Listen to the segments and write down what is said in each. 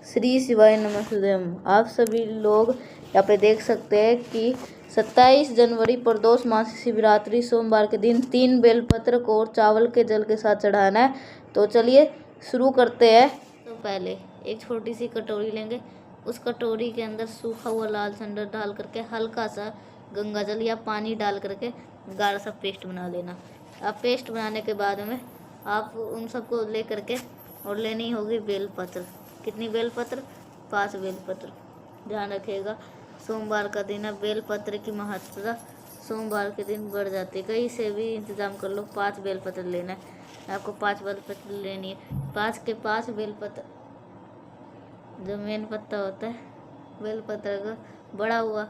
श्री शिवाय नमस्तुभ्यम। आप सभी लोग यहाँ पे देख सकते हैं कि 27 जनवरी प्रदोष मास शिवरात्रि सोमवार के दिन 3 बेलपत्र को चावल के जल के साथ चढ़ाना है। तो चलिए शुरू करते हैं। तो पहले एक छोटी सी कटोरी लेंगे, उस कटोरी के अंदर सूखा हुआ लाल संडा डाल करके हल्का सा गंगा जल या पानी डाल करके गाढ़ा सा पेस्ट बना लेना। अब पेस्ट बनाने के बाद में आप उन सबको ले करके और लेनी होगी बेलपत्र। कितनी बेलपत्र? 5 बेलपत्र। ध्यान रखिएगा, सोमवार का दिन है, बेलपत्र की महत्ता सोमवार के दिन बढ़ जाती है। कहीं से भी इंतज़ाम कर लो, 5 बेलपत्र लेना है आपको। 5 बेलपत्र लेनी है। 5 के 5 बेलपत्र, जो मेन पत्ता होता है बेलपत्र का बड़ा हुआ,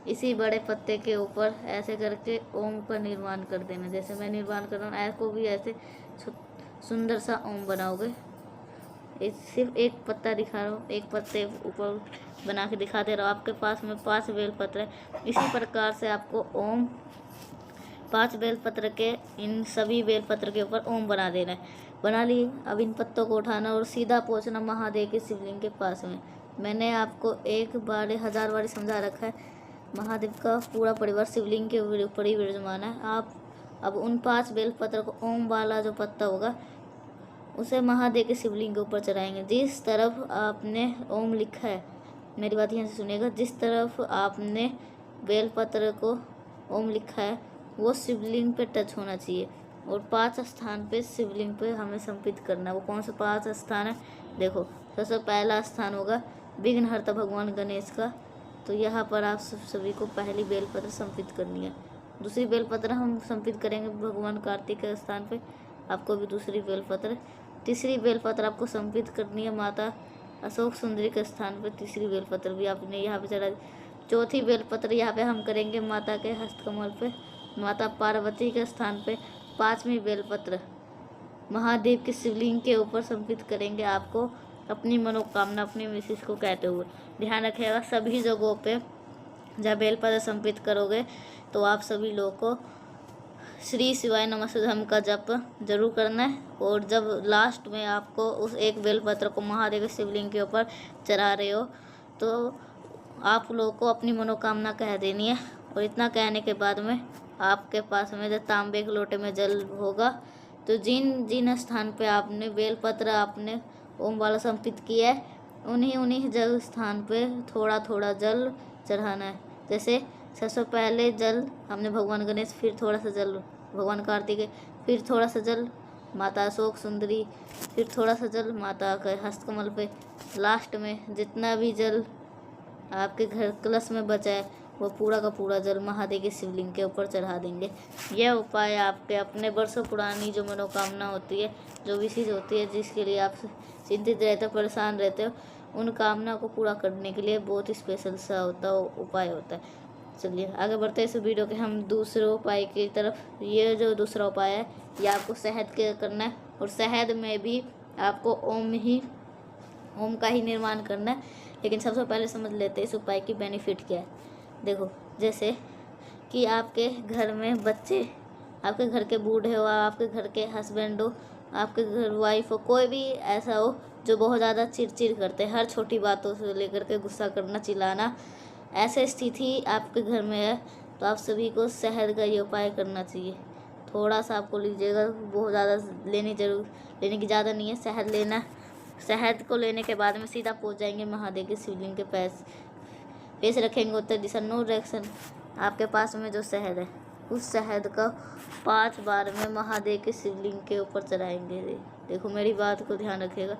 इसी बड़े पत्ते के ऊपर ऐसे करके ओम का निर्माण कर देना। जैसे मैं निर्माण कर रहा हूँ, ऐसे को भी ऐसे सुंदर सा ओम बनाओगे। सिर्फ एक पत्ता दिखा रहा हूँ, एक पत्ते ऊपर बना के दिखा दे रहा हूँ। आपके पास में 5 बेलपत्र है। इसी प्रकार से आपको ओम 5 बेलपत्र के इन सभी बेलपत्र के ऊपर ओम बना देना है। बना लिए। अब इन पत्तों को उठाना और सीधा पहुँचना महादेव के शिवलिंग के पास में। मैंने आपको 1 बार 1000 बार समझा रखा है, महादेव का पूरा परिवार शिवलिंग के ऊपर ही विराजमान है। आप अब उन 5 बेलपत्र को ओम वाला जो पत्ता होगा उसे महादेव के शिवलिंग के ऊपर चढ़ाएंगे। जिस तरफ आपने ओम लिखा है, मेरी बात यहाँ से सुनिएगा, जिस तरफ आपने बेलपत्र को ओम लिखा है वो शिवलिंग पे टच होना चाहिए और 5 स्थान पे शिवलिंग पे हमें समर्पित करना है। वो कौन से 5 स्थान है? देखो, सबसे पहला स्थान होगा विघ्नहर्ता भगवान गणेश का। तो यहाँ पर आप सभी को पहली बेलपत्र समर्पित करनी है। दूसरी बेलपत्र हम समर्पित करेंगे भगवान कार्तिक के स्थान पे, आपको भी दूसरी बेलपत्र। तीसरी बेलपत्र आपको समर्पित करनी है माता अशोक सुंदरी के स्थान पर। तीसरी बेलपत्र भी आपने यहाँ पे चढ़ा दी। चौथी बेलपत्र यहाँ पे हम करेंगे माता के हस्तकमल पे, माता पार्वती के स्थान पे। 5वीं बेलपत्र महादेव के शिवलिंग के ऊपर समर्पित करेंगे आपको अपनी मनोकामना, अपनी विशेष को कहते हुए। ध्यान रखिएगा, सभी जगहों पे जब बेलपत्र समर्पित करोगे तो आप सभी लोगों को श्री शिवाय नमस्तुभ्यम का जप जरूर करना है। और जब लास्ट में आपको उस एक बेलपत्र को महादेव के शिवलिंग के ऊपर चढ़ा रहे हो तो आप लोगों को अपनी मनोकामना कह देनी है। और इतना कहने के बाद में आपके पास में जब तांबे के लोटे में जल होगा तो जिन जिन स्थान पे आपने बेलपत्र आपने ओम वाला समर्पित किया है उन्हीं जल स्थान पे थोड़ा थोड़ा जल चढ़ाना है। जैसे सबसे पहले जल हमने भगवान गणेश, फिर थोड़ा सा जल भगवान कार्तिक, फिर थोड़ा सा जल माता अशोक सुंदरी, फिर थोड़ा सा जल माता के हस्तकमल पे। लास्ट में जितना भी जल आपके घर कलश में बचा है वो पूरा का पूरा जल महादेव के शिवलिंग के ऊपर चढ़ा देंगे। यह उपाय आपके अपने वर्षों पुरानी जो मनोकामना होती है, जो विशेष होती है, जिसके लिए आप चिंतित रहते हो, परेशान रहते हो, उन कामना को पूरा करने के लिए बहुत ही स्पेशल सा उपाय होता है। चलिए आगे बढ़ते हैं इस वीडियो के हम दूसरे उपाय की तरफ। ये जो दूसरा उपाय है ये आपको शहद के करना है और शहद में भी आपको ओम का ही निर्माण करना है। लेकिन सबसे पहले समझ लेते हैं इस उपाय की बेनिफिट क्या है। देखो, जैसे कि आपके घर में बच्चे, आपके घर के बूढ़े हो, आपके घर के हस्बैंड हो, आपके घर वाइफ हो, कोई भी ऐसा हो जो बहुत ज़्यादा चिड़चिड़ करते हैं, हर छोटी बातों से लेकर के गुस्सा करना, चिल्लाना, ऐसे स्थिति आपके घर में है तो आप सभी को शहद का ये उपाय करना चाहिए। थोड़ा सा आपको लीजिएगा, बहुत ज़्यादा लेने की ज़्यादा नहीं है। शहद लेना, शहद को लेने के बाद में सीधा पहुंच जाएंगे महादेव के शिवलिंग के पेश रखेंगे उत्तर दिशा, नो डायरेक्शन। आपके पास में जो शहद है उस शहद का 5 बार में महादेव के शिवलिंग के ऊपर चढ़ाएंगे। देखो मेरी बात को ध्यान रखिएगा,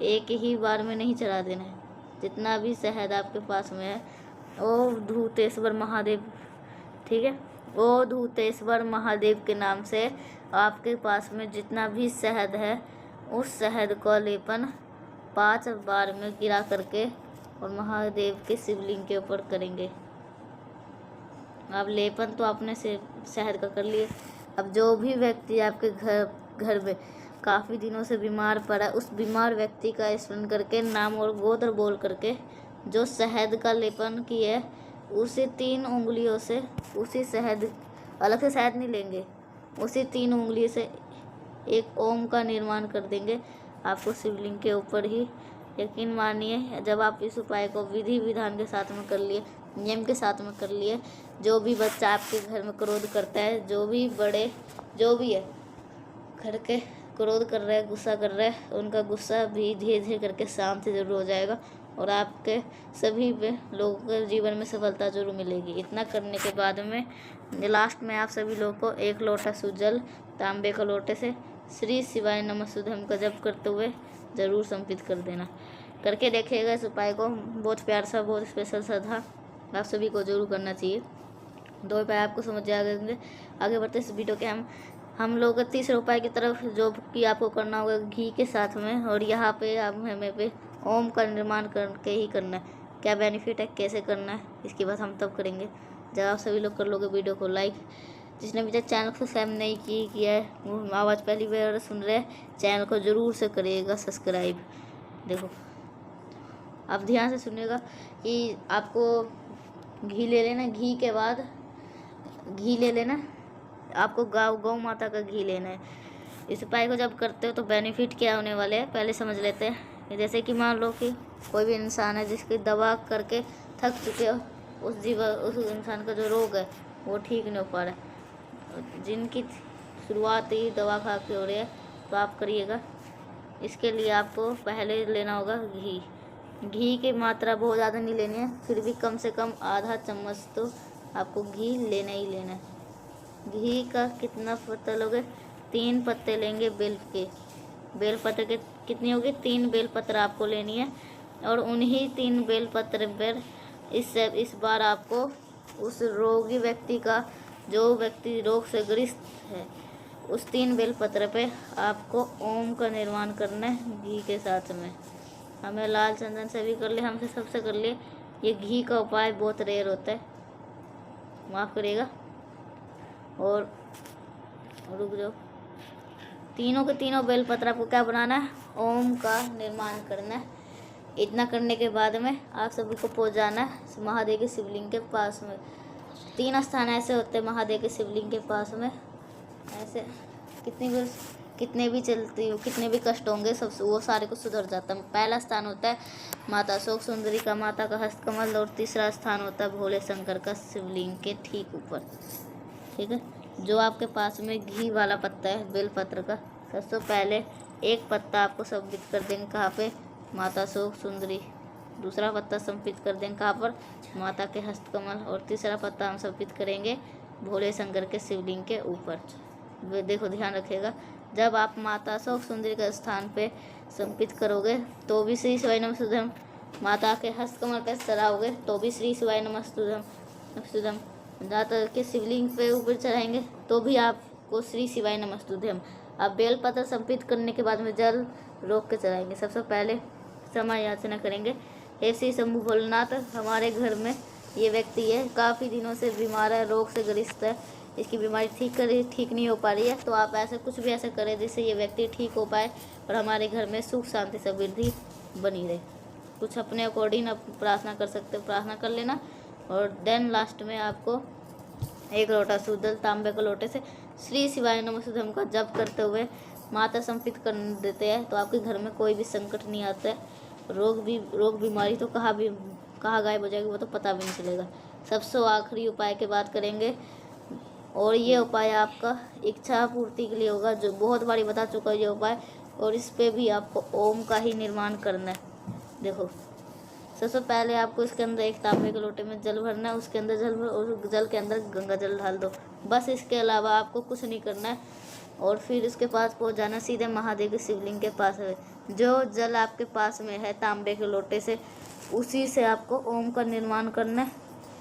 एक ही बार में नहीं चढ़ा देना है। जितना भी शहद आपके पास में है, ओ धूतेश्वर महादेव, ठीक है, ओ धूतेश्वर महादेव के नाम से आपके पास में जितना भी शहद है उस शहद का लेपन 5 बार में गिरा करके और महादेव के शिवलिंग के ऊपर करेंगे। अब लेपन तो आपने से शहद का कर लिए। अब जो भी व्यक्ति आपके घर में काफ़ी दिनों से बीमार पड़ा है, उस बीमार व्यक्ति का स्मरण करके नाम और गोत्र बोल करके जो शहद का लेपन किया है उसी 3 उंगलियों से, उसी शहद, अलग से शहद नहीं लेंगे, उसी 3 उंगली से एक ओम का निर्माण कर देंगे। आपको शिवलिंग के ऊपर ही यकीन मानिए, जब आप इस उपाय को विधि विधान के साथ में कर लिए, नियम के साथ में कर लिए, जो भी बच्चा आपके घर में क्रोध करता है, जो भी बड़े जो भी है घर के क्रोध कर रहे हैं, गुस्सा कर रहे हैं, उनका गुस्सा भी धीरे धीरे करके शांत जरूर हो जाएगा और आपके सभी लोगों के जीवन में सफलता जरूर मिलेगी। इतना करने के बाद में लास्ट में आप सभी लोगों को 1 लोटा शुद्ध जल तांबे के लोटे से श्री शिवाय नमः शुद्धम का जप करते हुए ज़रूर समर्पित कर देना। करके देखिएगा इस उपाय को, बहुत प्यार सा, बहुत स्पेशल सा था, आप सभी को जरूर करना चाहिए। 2 उपाय आपको समझ आ गए। आगे बढ़ते इस वीडियो के हम लोग तीसरे उपाय की तरफ, जो कि आपको करना होगा घी के साथ में। और यहाँ पे आप हमें पे ओम का निर्माण करके ही करना है। क्या बेनिफिट है, कैसे करना है, इसकी बात हम तब करेंगे जब आप सभी लोग कर लोगे वीडियो को लाइक। जिसने भी चैनल को सब्सक्राइब नहीं किया है, वो आवाज़ पहली बार सुन रहे हैं, चैनल को ज़रूर से करिएगा सब्सक्राइब। देखो आप ध्यान से सुनिएगा कि आपको घी ले लेना, घी के बाद घी ले लेना, आपको गौ माता का घी लेना है। इस उपाय को जब करते हो तो बेनिफिट क्या होने वाले हैं पहले समझ लेते हैं। जैसे कि मान लो कि कोई भी इंसान है जिसकी दवा करके थक चुके हो, उस इंसान का जो रोग है वो ठीक नहीं हो पा रहा है, जिनकी शुरुआत ही दवा खा के हो रही है, तो आप करिएगा। इसके लिए आपको पहले लेना होगा घी। घी की मात्रा बहुत ज़्यादा नहीं लेनी है, फिर भी कम से कम आधा चम्मच तो आपको घी लेना ही लेना है। घी का कितना पत्ता लोगे, 3 पत्ते लेंगे बेलपत्र के। कितनी होगी, 3 बेलपत्र आपको लेनी है। और उन्हीं 3 बेलपत्र पर इस बार आपको उस रोगी व्यक्ति का, जो व्यक्ति रोग से ग्रस्त है, उस 3 बेलपत्र पे आपको ओम का निर्माण करना है घी के साथ में। हमें लाल चंदन से भी कर लिए, हमसे सबसे कर लिए। ये घी का उपाय बहुत रेयर होता है, माफ़ करिएगा। और रुक जाओ, तीनों के तीनों बेलपत्र आपको क्या बनाना है, ओम का निर्माण करना है। इतना करने के बाद में आप सभी को पहुंच जाना है महादेव के शिवलिंग के पास में। 3 स्थान ऐसे होते हैं महादेव के शिवलिंग के पास में, ऐसे कितने भी चलती हो, कितने भी कष्ट होंगे, सब वो सारे को सुधर जाता है। पहला स्थान होता है माता अशोक सुंदरी का, माता का हस्तकमल। और तीसरा स्थान होता है भोले शंकर का शिवलिंग के ठीक ऊपर, ठीक है। जो आपके पास में घी वाला पत्ता है बेलपत्र का, सबसे पहले 1 पत्ता आपको समर्पित कर देंगे कहाँ पे, माता अशोक सुंदरी। दूसरा पत्ता समर्पित कर देंगे कहाँ पर, माता के हस्तकमल। और तीसरा पत्ता हम समर्पित करेंगे भोले शंकर के शिवलिंग के ऊपर। देखो ध्यान रखिएगा, जब आप माता अशोक सुंदरी के स्थान पे समर्पित करोगे तो भी श्री शिवाय नमस्तुभ्यम, माता के हस्तकमल पे चढ़ाओगे तो भी श्री शिवाय नमस्तुभ्यम, माता के शिवलिंग पे ऊपर चढ़ाएंगे तो भी आपको श्री शिवाय नमस्तुभ्यम। आप बेलपत्र समर्पित करने के बाद में जल रोक के चढ़ाएंगे। सबसे पहले समय याचना करेंगे, हे श्री शंभु भोलेनाथ, हमारे घर में ये व्यक्ति है, काफ़ी दिनों से बीमार है, रोग से ग्रस्त है, इसकी बीमारी ठीक नहीं हो पा रही है। तो आप ऐसे कुछ भी ऐसे करें जिससे ये व्यक्ति ठीक हो पाए और हमारे घर में सुख शांति समृद्धि बनी रहे। कुछ अपने अकॉर्डिंग आप प्रार्थना कर सकते हो, प्रार्थना कर लेना। और देन लास्ट में आपको 1 लोटा शुद्ध जल तांबे के लोटे से श्री शिवाय नमस्तुभ्यम का जप करते हुए माता समर्पित कर देते हैं, तो आपके घर में कोई भी संकट नहीं आता है। रोग बीमारी तो कहाँ गायब हो जाएगी वो तो पता भी नहीं चलेगा। सबसे आखिरी उपाय की बात करेंगे, और ये उपाय आपका इच्छा पूर्ति के लिए होगा, जो बहुत बारी बता चुका है ये उपाय। और इस पे भी आपको ओम का ही निर्माण करना है। देखो सबसे पहले आपको इसके अंदर 1 तांबे के लोटे में जल भरना है, उसके अंदर जल भर और जल के अंदर गंगा जल डाल दो, बस। इसके अलावा आपको कुछ नहीं करना है। और फिर उसके पास पहुंच जाना सीधे महादेव के शिवलिंग के पास है। जो जल आपके पास में है तांबे के लोटे से, उसी से आपको ओम का निर्माण करना है।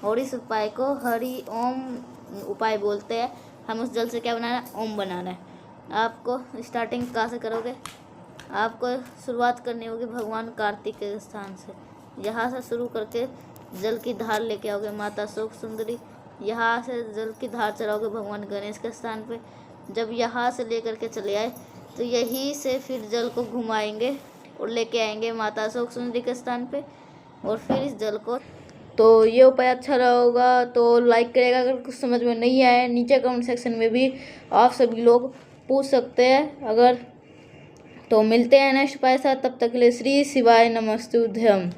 और इस उपाय को हरि ओम उपाय बोलते हैं। हम उस जल से क्या बनाना है, ओम बनाना है। आपको स्टार्टिंग कहाँ से करोगे, आपको शुरुआत करनी होगी भगवान कार्तिक के स्थान से। यहाँ से शुरू करके जल की धार लेके आओगे माता अशोक सुंदरी, यहाँ से जल की धार चढ़ाओगे भगवान गणेश के स्थान पे। जब यहाँ से लेकर के चले आए तो यहीं से फिर जल को घुमाएंगे और लेके आएंगे माता अशोक सुंदरी के स्थान पे। और फिर इस जल को, तो ये उपाय अच्छा रहा होगा तो लाइक करेगा। अगर कुछ समझ में नहीं आया, नीचे कमेंट सेक्शन में भी आप सभी लोग पूछ सकते हैं। अगर तो मिलते हैं नेक्स्ट पाए साथ, तब तक के लिए श्री शिवाय नमस्तुभ्यम।